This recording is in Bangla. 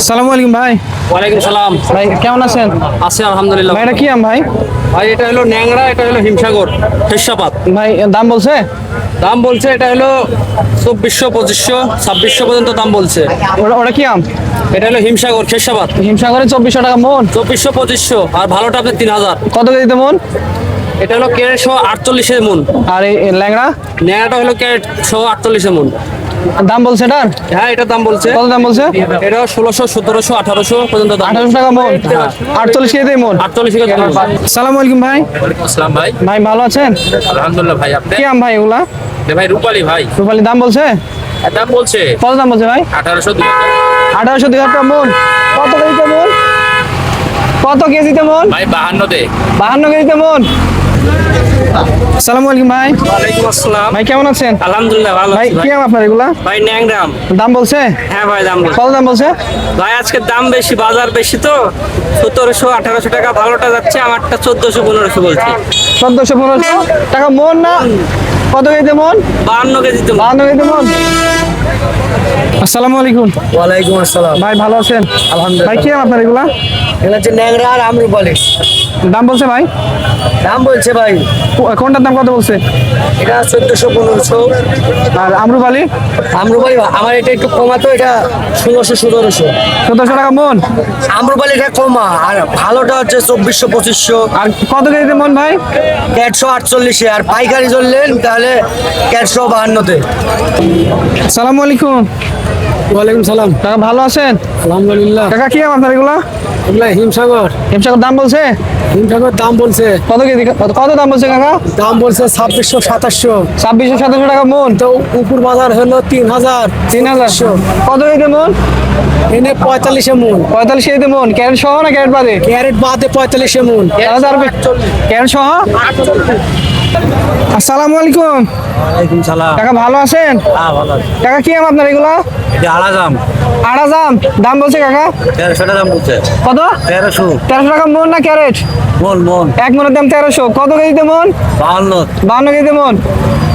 আসসালামু আলাইকুম ভাই। ওয়ালাইকুম সালাম। ভাই কেমন আছেন? আছি আলহামদুলিল্লাহ। ভাই এটা কি আম ভাই? ভাই এটা হলো ন্যাংরা, এটা হলো হিমসাগর খেসাপাত। ভাই দাম বলছে? দাম বলছে এটা হলো 2400, 2500, 2600 পর্যন্ত দাম বলছে। ওটা ওটা কি আম? এটা হলো হিমসাগর খেসাপাত। হিমসাগরে 2400 টাকা মন। 2400, 2500 আর ভালোটা আপনার 3000। কত কেজিতে মন? এটা হলো ক্যারেট সহ 48 মন। আর এই ল্যাংড়া ন্যাংরাটা হলো ক্যারেট সহ 48 মন। দাম বলছে এটার? হ্যাঁ এটার দাম বলছে। কত দাম বলছে? এটা 1600, 1700, 1800 পর্যন্ত দাম। 1800 টাকা মন। 48 কেজিতে মন। 48 কেজি দাম। আসসালামু আলাইকুম ভাই। ওয়ালাইকুম আসসালাম ভাই। ভাই ভালো আছেন? আলহামদুলিল্লাহ ভাই। আপনি? কি আম ভাই এগুলা? এ ভাই রূপালী ভাই। রূপালি দাম বলছে? দাম বলছে কত দাম বলছে ভাই? 1800, 2000 1800 টাকা মন। কত কেজিতে মন? কত কেজিতে মন? ভাই 52 দে। 52 কেজিতে মন। আসসালামু আলাইকুম ভাই। ওয়ালাইকুম আসসালাম। ভাই কেমন আছেন? আলহামদুলিল্লাহ ভালো ভাই আছি কি ভাই। আম আপনার এগুলা? ভাই ন্যাংরাম। দাম বলছে? হ্যাঁ ভাই দাম বলছে। কত দাম বলছে? ভাই আজকে দাম বেশি, বাজার বেশি তো 1700, 1800 টাকা ভালোটা যাচ্ছে, আমারটা 1400, 1500 বলছি। 1400-1500 টাকা মন না? কত কেজিতে মন? 52 কেজি তো। 52 কেজিতে মন। আসসালামু আলাইকুম ওয়ালাইকুম আসসালাম। ভাই, ভালো আছেন? আলহামদুলিল্লাহ। ভাই কি আম আপনার এগুলা? এগুলো হচ্ছে ন্যাংরা আর আমরুপালি। দাম বলছে ভাই? দাম বলছে ভাই কোনটার দাম কত বলছে? এটা 1400, 1500। আর আমরুপালি? আমরুপালি আমার এটা একটু কমা, তো এটা 1600, 1700। 1400 টাকা মন। আমরুপালি এটা কমা, আর ভালোটা হচ্ছে 2400, 2500। আর কত কেজিতে মন ভাই? 148, আর পাইকারি ধরলেন তাহলে 152-তে। সালামু আলাইকুম। ওয়ালাইকুম সালাম। কাকা ভালো আছেন? আলহামদুলিল্লাহ। কাকা কি আম আপনার এগুলা? এগুলা হিমসাগর। হিমসাগর দাম বলছে? হিমসাগর দাম বলছে, কত কেজি কত দাম বলছে কাকা? দাম বলছে 2600, 2700। 2600-2700 টাকা মন। তো উপর বাজার হলো 3000। 3000। কত কেজিতে মন? এনে 45 মন। 45 কেজিতে মন। ক্যারেট সহ না ক্যারেট বাদে? ক্যারেট বাদে 45 মন। তাহলে আর ক্যারেট সহ। আসসালামু আলাইকুম। ওয়ালাইকুম সালাম। কাকা ভালো আছেন? হ্যাঁ ভালো আছে। কাকা কি আম আপনার এগুলা? এটা আলাদাম। আড়াজাম দাম বলছে কাকা? 1300 টাকা দাম বলছে। কত? 1300 1300 টাকা মন না ক্যারেট? মন। এক মনের দাম 1300। কত কেজিতে মন? 52। 52 কেজিতে মন।